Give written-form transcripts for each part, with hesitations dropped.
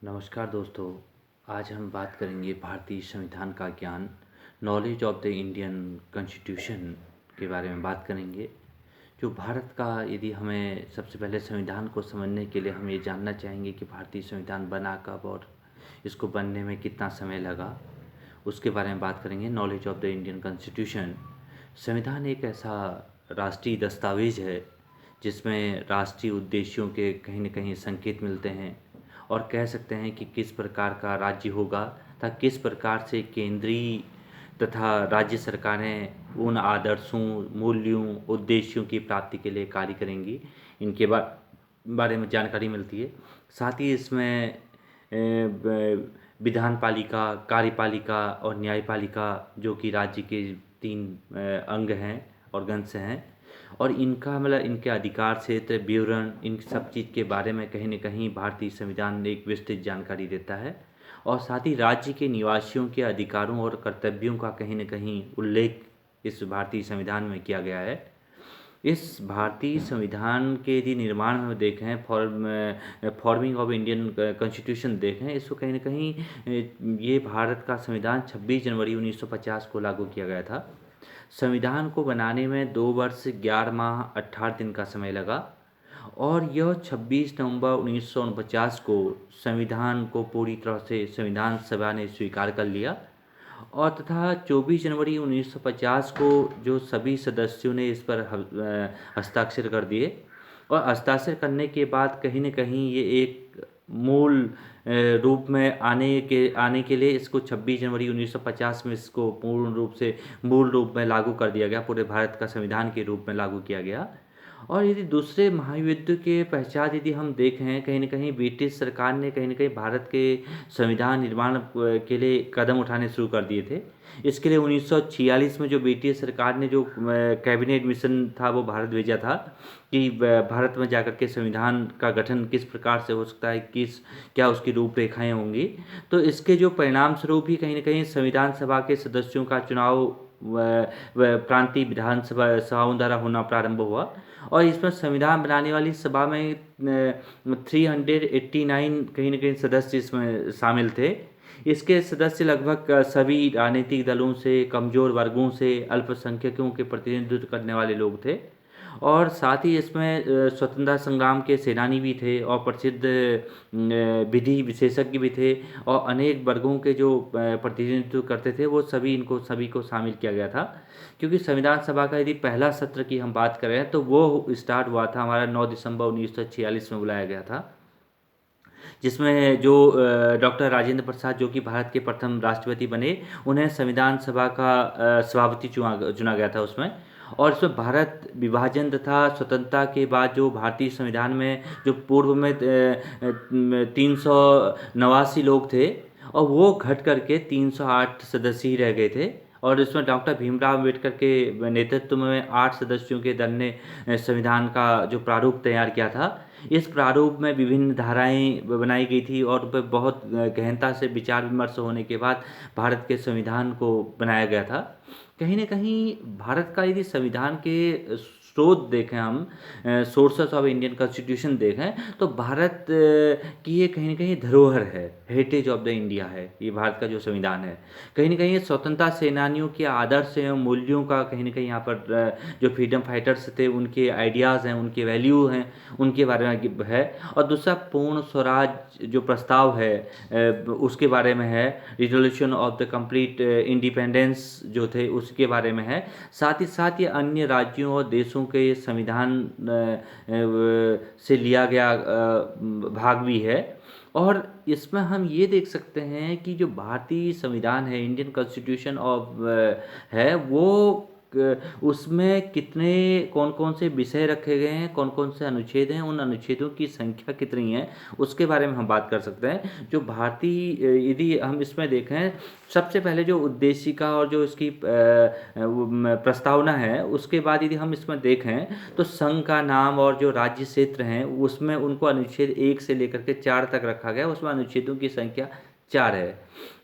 नमस्कार दोस्तों। आज हम बात करेंगे भारतीय संविधान का ज्ञान, knowledge of the Indian constitution के बारे में बात करेंगे। जो भारत का, यदि हमें सबसे पहले संविधान को समझने के लिए हम ये जानना चाहेंगे कि भारतीय संविधान बना कब और इसको बनने में कितना समय लगा, उसके बारे में बात करेंगे। Knowledge of the Indian constitution. संविधान एक ऐसा राष्ट्रीय दस्तावेज है जिसमें राष्ट्रीय उद्देश्यों के कहीं न कहीं संकेत मिलते हैं और कह सकते हैं कि किस प्रकार का राज्य होगा तथा किस प्रकार से केंद्रीय तथा राज्य सरकारें उन आदर्शों, मूल्यों, उद्देश्यों की प्राप्ति के लिए कार्य करेंगी, इनके बारे में जानकारी मिलती है। साथ ही इसमें विधान पालिका, कार्यपालिका और न्यायपालिका, जो कि राज्य के तीन अंग हैं, ऑर्गन्स हैं, और इनका मतलब इनके अधिकार क्षेत्र, विवरण, इन सब चीज़ के बारे में कहीं न कहीं भारतीय संविधान एक विस्तृत जानकारी देता है। और साथ ही राज्य के निवासियों के अधिकारों और कर्तव्यों का कहीं न कहीं उल्लेख इस भारतीय संविधान में किया गया है। इस भारतीय संविधान के यदि निर्माण में देखें, फॉर्मिंग ऑफ इंडियन कॉन्स्टिट्यूशन देखें, इसको कहीं न कहीं ये भारत का संविधान 26 जनवरी 1950 को लागू किया गया था। संविधान को बनाने में 2 वर्ष 11 माह 18 दिन का समय लगा और यह 26 नवंबर 1949 को संविधान को पूरी तरह से संविधान सभा ने स्वीकार कर लिया और तथा 24 जनवरी 1950 को जो सभी सदस्यों ने इस पर हस्ताक्षर कर दिए और हस्ताक्षर करने के बाद कहीं न कहीं ये एक मूल रूप में आने के लिए इसको 26 जनवरी 1950 में इसको पूर्ण रूप से मूल रूप में लागू कर दिया गया, पूरे भारत का संविधान के रूप में लागू किया गया। और यदि दूसरे महायुद्ध के पश्चात यदि हम देखें, कहीं न कहीं ब्रिटिश सरकार ने कहीं न कहीं भारत के संविधान निर्माण के लिए कदम उठाने शुरू कर दिए थे। इसके लिए 1946 में जो ब्रिटिश सरकार ने जो कैबिनेट मिशन था वो भारत भेजा था कि भारत में जाकर के संविधान का गठन किस प्रकार से हो सकता है, क्या उसकी रूपरेखाएँ होंगी। तो इसके जो परिणाम स्वरूप ही कहीं न कहीं संविधान सभा के सदस्यों का चुनाव प्रांतीय विधानसभा सभाओं द्वारा होना प्रारंभ हुआ और इसमें संविधान बनाने वाली सभा में 389 कहीं न कहीं सदस्य इसमें शामिल थे। इसके सदस्य लगभग सभी राजनीतिक दलों से, कमज़ोर वर्गों से, अल्पसंख्यकों के प्रतिनिधित्व करने वाले लोग थे और साथ ही इसमें स्वतंत्रता संग्राम के सेनानी भी थे और प्रसिद्ध विधि विशेषज्ञ भी थे और अनेक वर्गों के जो प्रतिनिधित्व करते थे वो सभी को शामिल किया गया था। क्योंकि संविधान सभा का यदि पहला सत्र की हम बात करें तो वो स्टार्ट हुआ था हमारा 9 दिसंबर 1946 में बुलाया गया था, जिसमें जो डॉक्टर राजेंद्र प्रसाद, जो कि भारत के प्रथम राष्ट्रपति बने, उन्हें संविधान सभा का सभापति चुना गया था उसमें। और इसमें भारत विभाजन तथा स्वतंत्रता के बाद जो भारतीय संविधान में जो पूर्व में 389 लोग थे और वो घट करके 308 सदस्य ही रह गए थे और इसमें डॉक्टर भीमराव अम्बेडकर के नेतृत्व में 8 सदस्यों के दल ने संविधान का जो प्रारूप तैयार किया था। इस प्रारूप में विभिन्न धाराएं बनाई गई थी और उन पर बहुत गहनता से विचार विमर्श होने के बाद भारत के संविधान को बनाया गया था। कहीं न कहीं भारत का यदि संविधान के स्रोत देखें हम, सोर्सेस ऑफ इंडियन कॉन्स्टिट्यूशन देखें, तो भारत की ये कहीं न कहीं धरोहर है, हेरिटेज ऑफ द इंडिया है ये भारत का जो संविधान है। कहीं न कहीं ये स्वतंत्रता सेनानियों के आदर्श एवं मूल्यों का कहीं न कहीं यहाँ पर जो फ्रीडम फाइटर्स थे उनके आइडियाज़ हैं, उनके वैल्यू हैं, उनके बारे में है। और दूसरा पूर्ण स्वराज जो प्रस्ताव है उसके बारे में है। Resolution of the complete independence जो थे उसके बारे में है। साथ ही अन्य राज्यों और देशों के संविधान से लिया गया भाग भी है। और इसमें हम ये देख सकते हैं कि जो भारतीय संविधान है, इंडियन कॉन्स्टिट्यूशन है, वो उसमें कितने कौन कौन से विषय रखे गए हैं, कौन कौन से अनुच्छेद हैं, उन अनुच्छेदों की संख्या कितनी है, उसके बारे में हम बात कर सकते हैं। जो भारतीय यदि हम इसमें देखें, सबसे पहले जो उद्देशिका और जो इसकी प्रस्तावना है, उसके बाद यदि हम इसमें देखें तो संघ का नाम और जो राज्य क्षेत्र हैं उसमें उनको अनुच्छेद 1 से लेकर के 4 तक रखा गया, उसमें अनुच्छेदों की संख्या 4 है।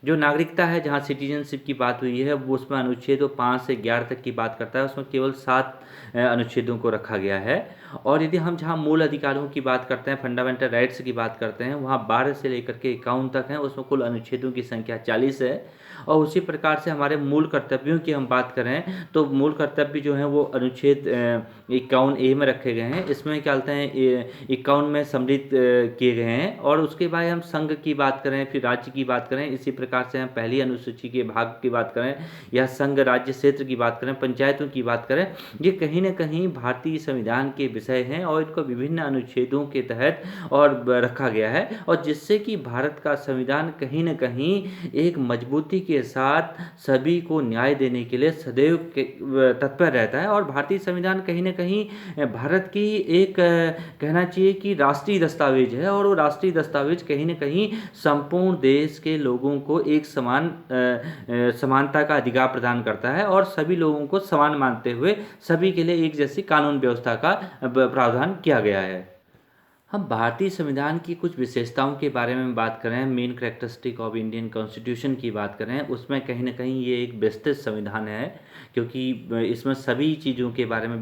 जो नागरिकता है, जहाँ सिटीजनशिप की बात हुई है, वो उसमें अनुच्छेद 5 से 11 तक की बात करता है, उसमें केवल 7 अनुच्छेदों को रखा गया है। और यदि हम जहाँ मूल अधिकारों की बात करते हैं, फंडामेंटल राइट्स की बात करते हैं, वहाँ 12 से लेकर के 51 तक हैं, उसमें कुल अनुच्छेदों की संख्या 40 है। और उसी प्रकार से हमारे मूल कर्तव्यों की हम बात करें तो मूल कर्तव्य जो हैं वो अनुच्छेद 51A में रखे गए हैं। इसमें क्या बोलते हैं 51 में सम्मिलित किए गए हैं। और उसके बाद हम संघ की बात करें, फिर राज्य की बात करें, इसी प्रकार से हम पहली अनुसूची के भाग की बात करें या संघ राज्य क्षेत्र की बात करें, पंचायतों की बात करें, ये कहीं ना कहीं भारतीय संविधान के विषय हैं और इनको विभिन्न अनुच्छेदों के तहत और रखा गया है, और जिससे कि भारत का संविधान कहीं ना कहीं एक मजबूती के साथ सभी को न्याय देने के लिए सदैव तत्पर रहता है। और भारतीय संविधान कहीं ना कहीं भारत की एक कहना चाहिए कि राष्ट्रीय दस्तावेज है, और वो राष्ट्रीय दस्तावेज कहीं ना कहीं संपूर्ण देश के लोगों को एक समानता का अधिकार प्रदान करता है और सभी लोगों को समान मानते हुए सभी के लिए एक जैसी कानून व्यवस्था का प्रावधान किया गया है। हम भारतीय संविधान की कुछ विशेषताओं के बारे में बात करें, main characteristic of Indian constitution की बात करें, उसमें कहीं ना कहीं ये एक विस्तृत संविधान है, क्योंकि इसमें सभी चीज़ों के बारे में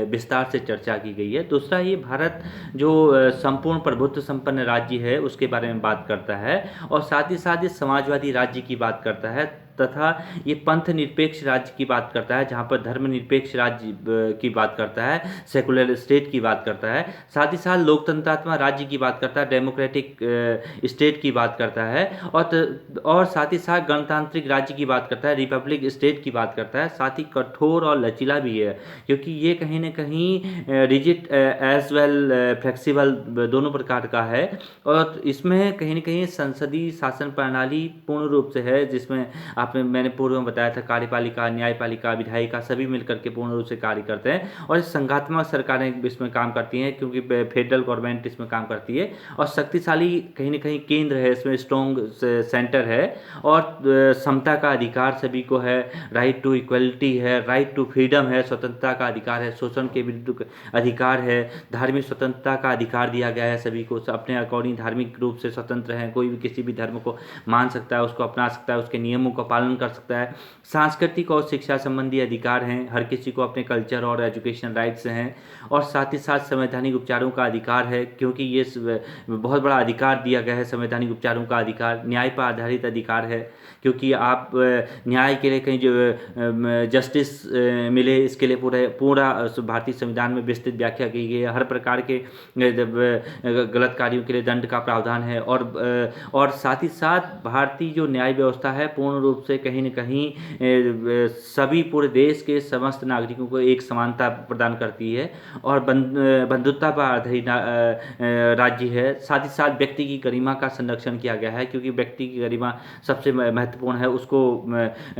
विस्तार से चर्चा की गई है। दूसरा, ये भारत जो संपूर्ण प्रभुत्व संपन्न राज्य है उसके बारे में बात करता है, और साथ ही साथ ये समाजवादी राज्य की बात करता है, तथा ये पंथ निरपेक्ष राज्य की बात करता है, जहाँ पर धर्मनिरपेक्ष राज्य की बात करता है, सेकुलर स्टेट की बात करता है, साथ ही साथ लोकतंत्रात्मक राज्य की बात करता है, डेमोक्रेटिक स्टेट की बात करता है, और साथ ही साथ गणतांत्रिक राज्य की बात करता है, रिपब्लिक स्टेट की बात करता है। साथ ही कठोर और लचीला भी है, क्योंकि ये कहीं ना कहीं रिजिड एज वेल फ्लेक्सिबल दोनों प्रकार का है, और इसमें कहीं ना कहीं संसदीय शासन प्रणाली पूर्ण रूप से है, जिसमें मैंने पूर्व में बताया था कार्यपालिका, न्यायपालिका, विधायिका सभी मिलकर के पूर्ण रूप से कार्य करते हैं, और संघात्मक सरकारें इसमें काम करती हैं, क्योंकि फेडरल गवर्नमेंट इसमें काम करती है, और शक्तिशाली कहीं ना कहीं केंद्र है, इसमें स्ट्रॉन्ग सेंटर है, और समता का अधिकार सभी को है, राइट टू इक्वलिटी है, राइट टू फ्रीडम है, स्वतंत्रता का अधिकार है, शोषण के विरुद्ध अधिकार है, धार्मिक स्वतंत्रता का अधिकार दिया गया है, सभी को अपने अकॉर्डिंग धार्मिक रूप से स्वतंत्र हैं, कोई भी किसी भी धर्म को मान सकता है, उसको अपना सकता है, उसके नियमों का पालन कर सकता है। सांस्कृतिक और शिक्षा संबंधी अधिकार हैं, हर किसी को अपने कल्चर और एजुकेशन राइट्स हैं, और साथ ही साथ संवैधानिक उपचारों का अधिकार है, क्योंकि ये बहुत बड़ा अधिकार दिया गया है संवैधानिक उपचारों का अधिकार। न्याय पर आधारित अधिकार है, क्योंकि आप न्याय के लिए कहीं जो जस्टिस मिले, इसके लिए पूरा भारतीय संविधान में विस्तृत व्याख्या की गई है। हर प्रकार के गलत कार्यों के लिए दंड का प्रावधान है, और साथ ही साथ भारतीय जो न्याय व्यवस्था है पूर्ण रूप से कहीं न कहीं सभी पूरे देश के समस्त नागरिकों को एक समानता प्रदान करती है, और बंधुत्व पर आधारित राज्य है। साथ ही साथ व्यक्ति की गरिमा का संरक्षण किया गया है, क्योंकि व्यक्ति की गरिमा सबसे महत्वपूर्ण है, उसको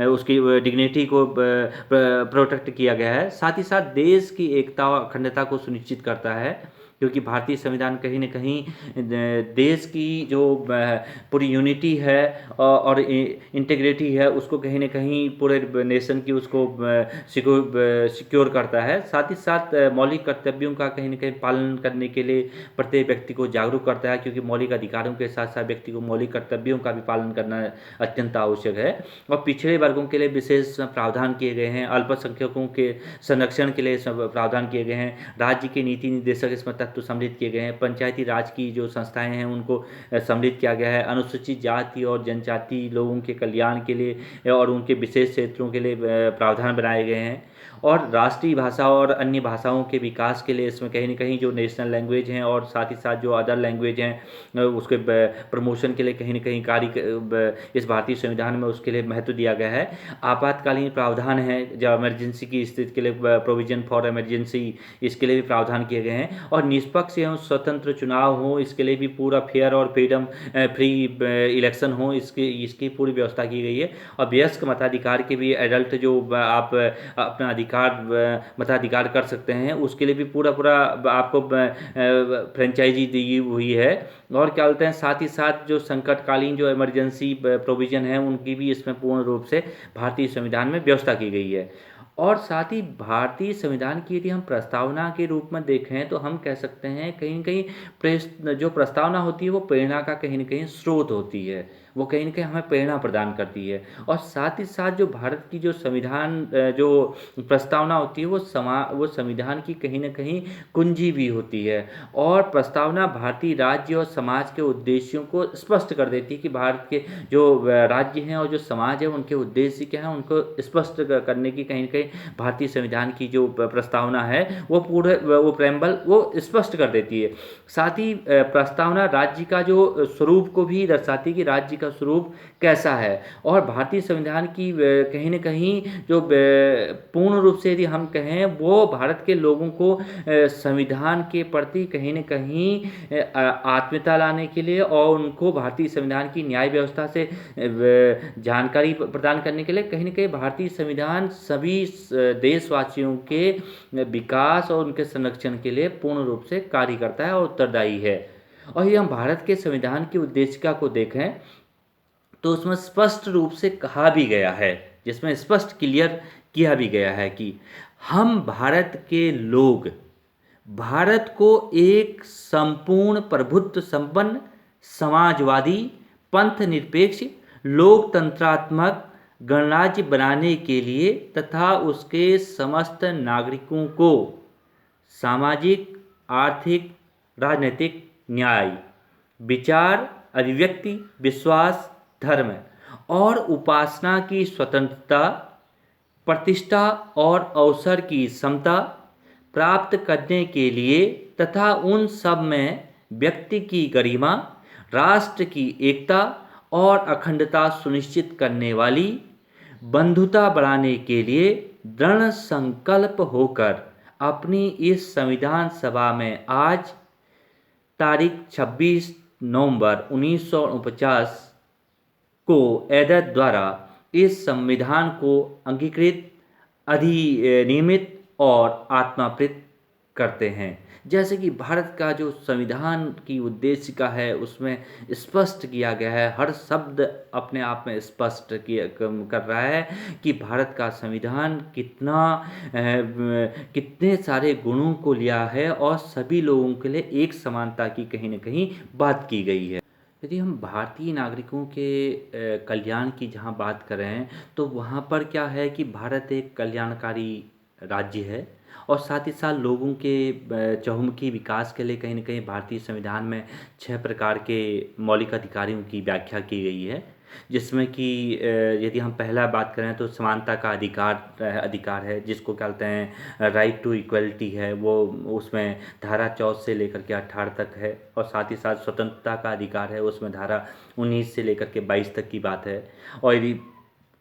उसकी डिग्निटी को प्रोटेक्ट किया गया है। साथ ही साथ देश की एकता और अखंडता को सुनिश्चित करता है, क्योंकि भारतीय संविधान कहीं न कहीं देश की जो पूरी यूनिटी है और इंटीग्रिटी है, उसको कहीं न कहीं पूरे नेशन की उसको सिक्योर करता है। साथ ही साथ मौलिक कर्तव्यों का कहीं न कहीं पालन करने के लिए प्रत्येक व्यक्ति को जागरूक करता है, क्योंकि मौलिक अधिकारों के साथ साथ व्यक्ति को मौलिक कर्तव्यों का भी पालन करना अत्यंत आवश्यक है। और पिछड़े वर्गों के लिए विशेष प्रावधान किए गए हैं, अल्पसंख्यकों के संरक्षण के लिए प्रावधान किए गए हैं, राज्य के नीति निर्देशक इसमें तत्व सम्मिलित किए गए हैं, पंचायती राज की जो संस्थाएं हैं उनको सम्मिलित किया गया है, अनुसूचित जाति और जनजाति लोगों के कल्याण के लिए और उनके विशेष क्षेत्रों के लिए प्रावधान बनाए गए हैं, और राष्ट्रीय भाषा और अन्य भाषाओं के विकास के लिए इसमें कहीं न कहीं जो नेशनल लैंग्वेज हैं और साथ ही साथ जो अदर लैंग्वेज हैं उसके प्रमोशन के लिए कहीं न कहीं कार्य इस भारतीय संविधान में उसके लिए महत्व दिया गया है। आपातकालीन प्रावधान है, जो इमरजेंसी की स्थिति के लिए प्रोविजन फॉर इमरजेंसी, इसके लिए भी प्रावधान किए गए हैं, और निष्पक्ष एवं स्वतंत्र चुनाव हो, इसके लिए भी पूरा फेयर और फ्री इलेक्शन हो, इसकी पूरी व्यवस्था की गई है। और वयस्क मताधिकार के भी एडल्ट जो आप अपना मताधिकार कर सकते हैं, उसके लिए भी पूरा आपको फ्रेंचाइजी दी हुई है। और क्या बोलते हैं, साथ ही साथ जो संकटकालीन जो इमरजेंसी प्रोविज़न है उनकी भी इसमें पूर्ण रूप से भारतीय संविधान में व्यवस्था की गई है। और साथ ही भारतीय संविधान की यदि हम प्रस्तावना के रूप में देखें तो हम कह सकते हैं कहीं न कहीं जो प्रस्तावना होती है वो प्रेरणा का कहीं न कहीं स्रोत होती है। वो कहीं न कहीं हमें प्रेरणा प्रदान करती है और साथ ही साथ जो भारत की जो संविधान जो प्रस्तावना होती है वो संविधान की कहीं न कहीं कुंजी भी होती है और प्रस्तावना भारतीय राज्य और समाज के उद्देश्यों को स्पष्ट कर देती है कि भारत के जो राज्य हैं और जो समाज है उनके उद्देश्य क्या हैं उनको स्पष्ट करने की कहीं न कहीं भारतीय संविधान की जो प्रस्तावना है वो पूरे वो प्रेम्बल वो स्पष्ट कर देती है। साथ ही प्रस्तावना राज्य का जो स्वरूप को भी दर्शाती है कि राज्य का स्वरूप कैसा है और भारतीय संविधान की कहीं न कहीं जो पूर्ण रूप से यदि हम कहें वो भारत के लोगों को संविधान के प्रति कहीं न कहीं आत्मीयता लाने के लिए और उनको भारतीय संविधान की न्याय व्यवस्था से जानकारी प्रदान करने के लिए कहीं न कहीं भारतीय संविधान सभी देशवासियों के विकास और उनके संरक्षण के लिए पूर्ण रूप से कार्य करता है और उत्तरदायी है। और यदि हम भारत के संविधान की उद्देशिका को देखें तो उसमें स्पष्ट रूप से कहा भी गया है, जिसमें स्पष्ट क्लियर किया भी गया है कि हम भारत के लोग भारत को एक संपूर्ण प्रभुत्व संपन्न समाजवादी पंथ निरपेक्ष लोकतंत्रात्मक गणराज्य बनाने के लिए तथा उसके समस्त नागरिकों को सामाजिक आर्थिक राजनीतिक न्याय विचार अभिव्यक्ति विश्वास धर्म और उपासना की स्वतंत्रता प्रतिष्ठा और अवसर की समता प्राप्त करने के लिए तथा उन सब में व्यक्ति की गरिमा राष्ट्र की एकता और अखंडता सुनिश्चित करने वाली बंधुता बढ़ाने के लिए दृढ़ संकल्प होकर अपनी इस संविधान सभा में आज तारीख 26 नवंबर 1949 को एडद द्वारा इस संविधान को अंगीकृत अधिनियमित और आत्माप्रित करते हैं। जैसे कि भारत का जो संविधान की उद्देशिका है उसमें स्पष्ट किया गया है, हर शब्द अपने आप में स्पष्ट कर रहा है कि भारत का संविधान कितने सारे गुणों को लिया है और सभी लोगों के लिए एक समानता की कहीं न कहीं बात की गई है। यदि हम भारतीय नागरिकों के कल्याण की जहाँ बात करें तो वहाँ पर क्या है कि भारत एक कल्याणकारी राज्य है और साथ ही साथ लोगों के चहुमुखी विकास के लिए कहीं न कहीं भारतीय संविधान में 6 प्रकार के मौलिक अधिकारों की व्याख्या की गई है, जिसमें कि यदि हम पहला बात करें तो समानता का अधिकार है जिसको कहते हैं राइट टू इक्वलिटी है, वो उसमें धारा 14 से लेकर के 18 तक है और साथ ही साथ स्वतंत्रता का अधिकार है, उसमें धारा 19 से लेकर के 22 तक की बात है। और यदि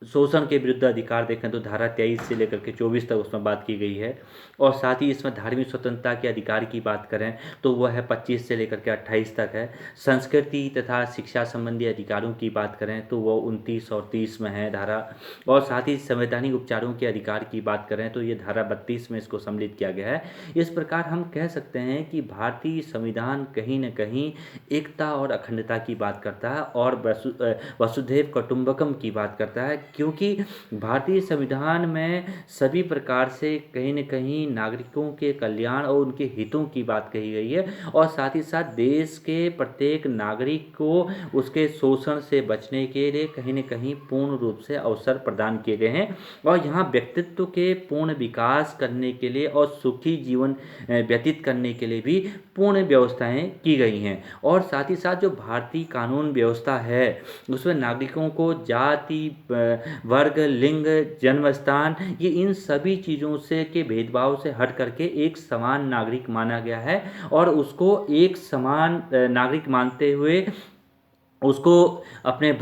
शोषण के विरुद्ध अधिकार देखें तो धारा 23 से लेकर के 24 तक उसमें बात की गई है और साथ ही इसमें धार्मिक स्वतंत्रता के अधिकार की बात करें तो वह है 25 से लेकर के 28 तक है। संस्कृति तथा शिक्षा संबंधी अधिकारों की बात करें तो वो 29 और 30 में है धारा और साथ ही संवैधानिक उपचारों के अधिकार की बात करें तो ये धारा 32 में इसको सम्मिलित किया गया है। इस प्रकार हम कह सकते हैं कि भारतीय संविधान कहीं न कहीं एकता और अखंडता की बात करता है और वसुधैव कुटुंबकम की बात करता है, क्योंकि भारतीय संविधान में सभी प्रकार से कहीं न कहीं नागरिकों के कल्याण और उनके हितों की बात कही गई है और साथ ही साथ देश के प्रत्येक नागरिक को उसके शोषण से बचने के लिए कहीं न कहीं पूर्ण रूप से अवसर प्रदान किए गए हैं और यहाँ व्यक्तित्व के पूर्ण विकास करने के लिए और सुखी जीवन व्यतीत करने के लिए भी पूर्ण व्यवस्थाएं की गई हैं। और साथ ही साथ जो भारतीय कानून व्यवस्था है उसमें नागरिकों को जाति वर्ग लिंग जन्म स्थान ये इन सभी चीज़ों से के भेदभाव से हट करके एक समान नागरिक माना गया है और उसको एक समान नागरिक मानते हुए उसको अपने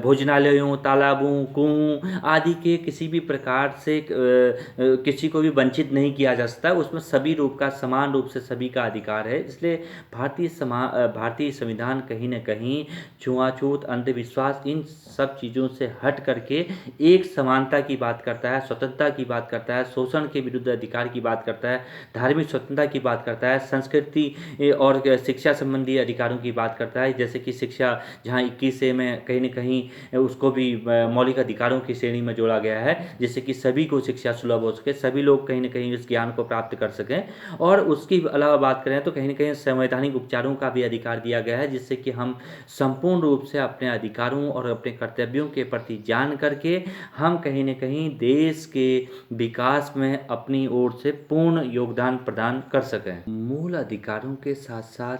भोजनालयों तालाबों कुओं आदि के किसी भी प्रकार से किसी को भी वंचित नहीं किया जा सकता, उसमें सभी रूप का समान रूप से सभी का अधिकार है। इसलिए भारतीय संविधान कहीं न कहीं छुआछूत अंधविश्वास इन सब चीज़ों से हट करके एक समानता की बात करता है, स्वतंत्रता की बात करता है, शोषण के विरुद्ध अधिकार की बात करता है, धार्मिक स्वतंत्रता की बात करता है, संस्कृति और शिक्षा संबंधी अधिकारों की बात करता है, जैसे कि शिक्षा जहाँ 21 में कहीं न कहीं उसको भी मौलिक अधिकारों की श्रेणी में जोड़ा गया है, जिससे कि सभी को शिक्षा सुलभ हो सके, सभी लोग कहीं न कहीं इस ज्ञान को प्राप्त कर सकें। और उसके अलावा बात करें तो कहीं न कहीं संवैधानिक उपचारों का भी अधिकार दिया गया है, जिससे कि हम संपूर्ण रूप से अपने अधिकारों और अपने कर्तव्यों के प्रति जान करके हम कहीं न कहीं देश के विकास में अपनी ओर से पूर्ण योगदान प्रदान कर सकें। मूल अधिकारों के साथ-साथ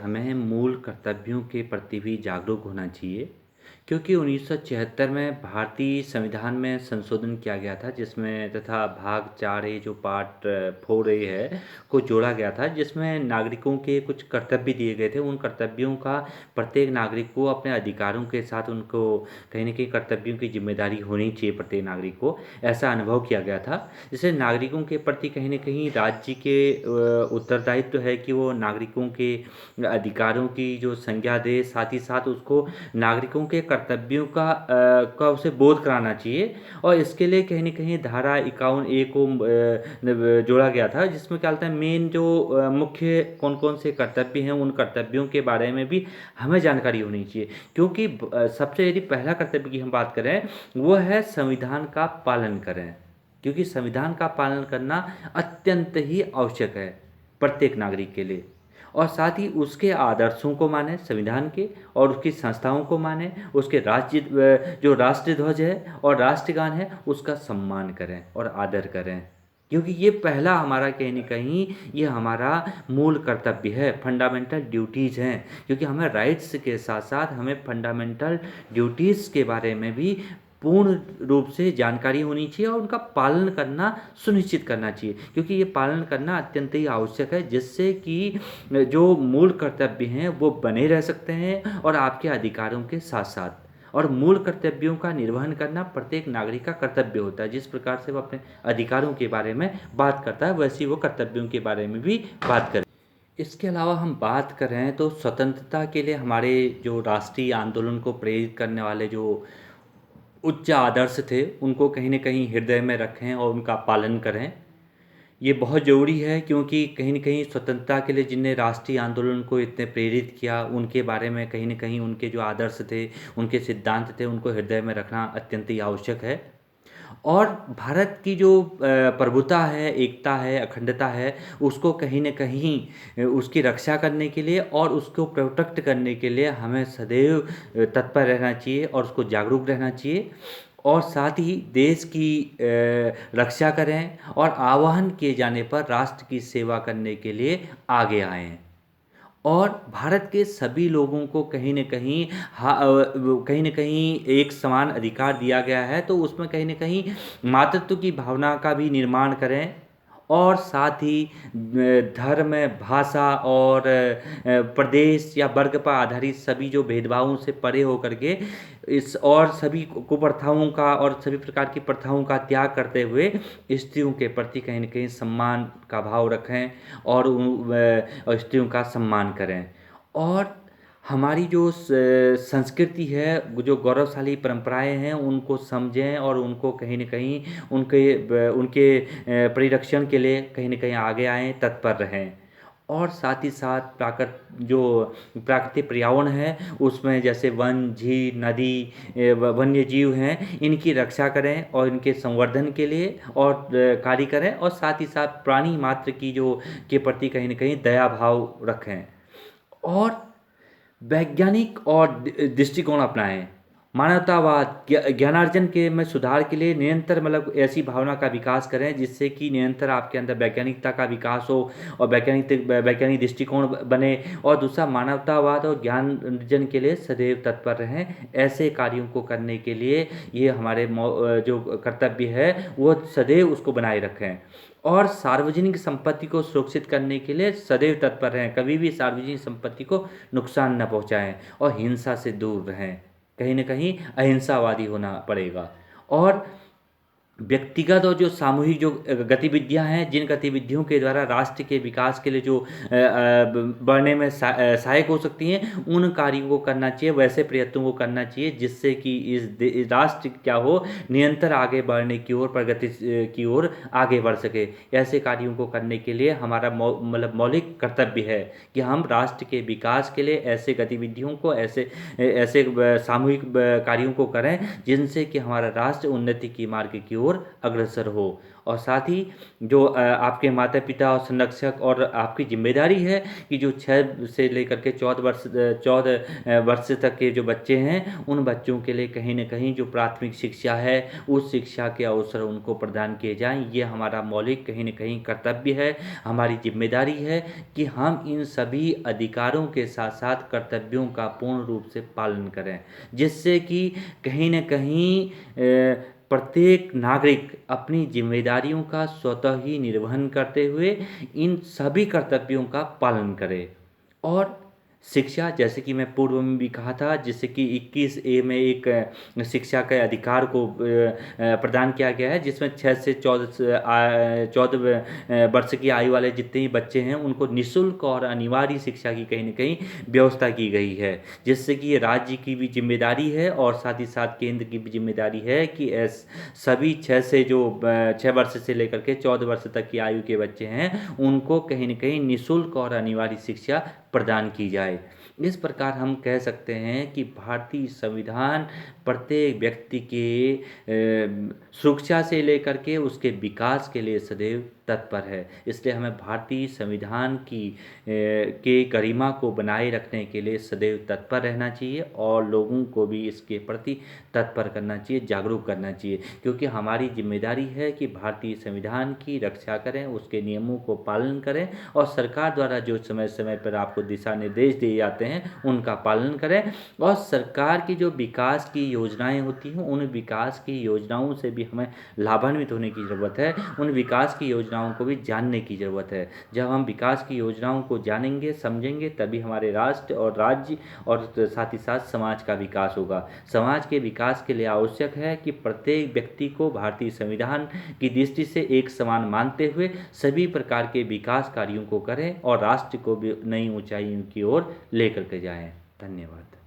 हमें मूल कर्तव्यों के प्रति भी जागरूक होना चाहिए, क्योंकि 1976 में भारतीय संविधान में संशोधन किया गया था, जिसमें तथा भाग 4A जो पार्ट 4A है को जोड़ा गया था, जिसमें नागरिकों के कुछ कर्तव्य दिए गए थे। उन कर्तव्यों का प्रत्येक नागरिक को अपने अधिकारों के साथ उनको कहीं न कहीं कर्तव्यों की जिम्मेदारी होनी चाहिए प्रत्येक नागरिक को, ऐसा अनुभव किया गया था। जिससे नागरिकों के प्रति कहीं न कहीं राज्य के उत्तरदायित्व है कि वो नागरिकों के अधिकारों की जो संज्ञा दे, साथ ही साथ उसको नागरिकों के कर्तव्यों का उसे बोध कराना चाहिए। और इसके लिए कहीं न कहीं धारा 51A को जोड़ा गया था, जिसमें क्या होता है, मेन जो मुख्य कौन-कौन से कर्तव्य हैं, उन कर्तव्यों के बारे में भी हमें जानकारी होनी चाहिए। क्योंकि सबसे यदि पहला कर्तव्य की हम बात करें, वो है संविधान का पालन करें, क्योंकि संविधान का पालन करना अत्यंत ही आवश्यक है प्रत्येक नागरिक के लिए। और साथ ही उसके आदर्शों को माने संविधान के, और उसकी संस्थाओं को माने, उसके जो राष्ट्रीय ध्वज है और राष्ट्रगान है उसका सम्मान करें और आदर करें, क्योंकि ये पहला हमारा कहीं न कहीं ये हमारा मूल कर्तव्य है, फंडामेंटल ड्यूटीज़ हैं। क्योंकि हमें राइट्स के साथ-साथ हमें फंडामेंटल ड्यूटीज़ के बारे में भी पूर्ण रूप से जानकारी होनी चाहिए और उनका पालन करना सुनिश्चित करना चाहिए, क्योंकि ये पालन करना अत्यंत ही आवश्यक है, जिससे कि जो मूल कर्तव्य हैं वो बने रह सकते हैं और आपके अधिकारों के साथ-साथ। और मूल कर्तव्यों का निर्वहन करना प्रत्येक नागरिक का कर्तव्य होता है। जिस प्रकार से वो अपने अधिकारों के बारे में बात करता है, वैसे ही वो कर्तव्यों के बारे में भी बात करे। इसके अलावा हम बात करें तो स्वतंत्रता के लिए हमारे जो राष्ट्रीय आंदोलन को प्रेरित करने वाले जो उच्च आदर्श थे, उनको कहीं न कहीं हृदय में रखें और उनका पालन करें। ये बहुत ज़रूरी है, क्योंकि कहीं न कहीं स्वतंत्रता के लिए जिनने राष्ट्रीय आंदोलन को इतने प्रेरित किया, उनके बारे में कहीं न कहीं उनके जो आदर्श थे, उनके सिद्धांत थे, उनको हृदय में रखना अत्यंत ही आवश्यक है। और भारत की जो प्रभुता है, एकता है, अखंडता है, उसको कहीं न कहीं उसकी रक्षा करने के लिए और उसको प्रोटेक्ट करने के लिए हमें सदैव तत्पर रहना चाहिए और उसको जागरूक रहना चाहिए। और साथ ही देश की रक्षा करें और आह्वान किए जाने पर राष्ट्र की सेवा करने के लिए आगे आएँ। और भारत के सभी लोगों को कहीं न कहीं कहीं न कहीं एक समान अधिकार दिया गया है, तो उसमें कहीं न कहीं मातृत्व की भावना का भी निर्माण करें। और साथ ही धर्म, भाषा और प्रदेश या वर्ग पर आधारित सभी जो भेदभावों से परे होकर के इस और सभी कुप्रथाओं का और सभी प्रकार की प्रथाओं का त्याग करते हुए स्त्रियों के प्रति कहीं न कहीं सम्मान का भाव रखें और स्त्रियों का सम्मान करें। और हमारी जो संस्कृति है, जो गौरवशाली परंपराएं हैं, उनको समझें और उनको कहीं न कहीं उनके परिरक्षण के लिए कहीं न कहीं आगे आएँ, तत्पर रहें। और साथ ही साथ जो प्राकृतिक पर्यावरण है, उसमें जैसे वन, झील, नदी, वन्य जीव हैं, इनकी रक्षा करें और इनके संवर्धन के लिए और कार्य करें। और साथ ही साथ प्राणी मात्र की के प्रति कहीं न कहीं दया भाव रखें। और वैज्ञानिक और दृष्टिकोण अपनाएं। मानवतावाद, ज्ञानार्जन के में सुधार के लिए निरंतर मतलब ऐसी भावना का विकास करें, जिससे कि निरंतर आपके अंदर वैज्ञानिकता का विकास हो और वैज्ञानिक दृष्टिकोण बने। और दूसरा, मानवतावाद और ज्ञान अर्जन के लिए सदैव तत्पर रहें। ऐसे कार्यों को करने के लिए ये हमारे जो कर्तव्य है, वो सदैव उसको बनाए रखें। और सार्वजनिक संपत्ति को सुरक्षित करने के लिए सदैव तत्पर रहें। कभी भी सार्वजनिक संपत्ति को नुकसान न पहुंचाएं और हिंसा से दूर रहें। कहीं न कहीं अहिंसावादी होना पड़ेगा। और व्यक्तिगत और जो सामूहिक जो गतिविधियां हैं, जिन गतिविधियों के द्वारा राष्ट्र के विकास के लिए जो बढ़ने में सहायक हो सकती हैं, उन कार्यों को करना चाहिए, वैसे प्रयत्नों को करना चाहिए जिससे कि इस राष्ट्र क्या हो, निरंतर आगे बढ़ने की ओर, प्रगति की ओर आगे बढ़ सके। ऐसे कार्यों को करने के लिए हमारा मतलब मौलिक कर्तव्य है कि हम राष्ट्र के विकास के लिए ऐसे गतिविधियों को, ऐसे ऐसे सामूहिक कार्यों को करें जिनसे कि हमारा राष्ट्र उन्नति की मार्ग की ओर अग्रसर हो। और साथ ही जो आपके माता पिता और संरक्षक और आपकी जिम्मेदारी है कि जो 6 से लेकर के 14 वर्ष तक के जो बच्चे हैं, उन बच्चों के लिए कहीं ना कहीं जो प्राथमिक शिक्षा है, उस शिक्षा के अवसर उनको प्रदान किए जाएं। ये हमारा मौलिक कहीं ना कहीं कर्तव्य है, हमारी जिम्मेदारी है कि हम इन सभी अधिकारों के साथ साथ कर्तव्यों का पूर्ण रूप से पालन करें, जिससे कि कहीं ना कहीं प्रत्येक नागरिक अपनी जिम्मेदारियों का स्वतः ही निर्वहन करते हुए इन सभी कर्तव्यों का पालन करे। और शिक्षा, जैसे कि मैं पूर्व में भी कहा था, जिससे कि 21A में एक शिक्षा के अधिकार को प्रदान किया गया है, जिसमें 6 से 14 वर्ष की आयु वाले जितने भी बच्चे हैं उनको निःशुल्क और अनिवार्य शिक्षा की कहीं ना कहीं व्यवस्था की गई है, जिससे कि ये राज्य की भी जिम्मेदारी है और साथ ही साथ केंद्र की भी जिम्मेदारी है कि सभी 6 वर्ष से लेकर के 14 वर्ष तक की आयु के बच्चे हैं, उनको कहीं ना कहीं निःशुल्क और अनिवार्य शिक्षा प्रदान की जाए। इस प्रकार हम कह सकते हैं कि भारतीय संविधान प्रत्येक व्यक्ति के सुरक्षा से लेकर के उसके विकास के लिए सदैव तत्पर है। इसलिए हमें भारतीय संविधान के गरिमा को बनाए रखने के लिए सदैव तत्पर रहना चाहिए और लोगों को भी इसके प्रति तत्पर करना चाहिए, जागरूक करना चाहिए, क्योंकि हमारी जिम्मेदारी है कि भारतीय संविधान की रक्षा करें, उसके नियमों को पालन करें और सरकार द्वारा जो समय समय पर आपको दिशा निर्देश दिए जाते हैं उनका पालन करें। और सरकार की जो विकास की योजनाएं होती हैं, उन विकास की योजनाओं से भी हमें लाभान्वित होने की ज़रूरत है, उन विकास की योजनाओं को भी जानने की ज़रूरत है। जब हम विकास की योजनाओं को जानेंगे, समझेंगे, तभी हमारे राष्ट्र और राज्य और साथ ही साथ समाज का विकास होगा। समाज के विकास के लिए आवश्यक है कि प्रत्येक व्यक्ति को भारतीय संविधान की दृष्टि से एक समान मानते हुए सभी प्रकार के विकास कार्यों को करें और राष्ट्र को भी नई ऊंचाइयों की ओर लेकर के जाएं। धन्यवाद।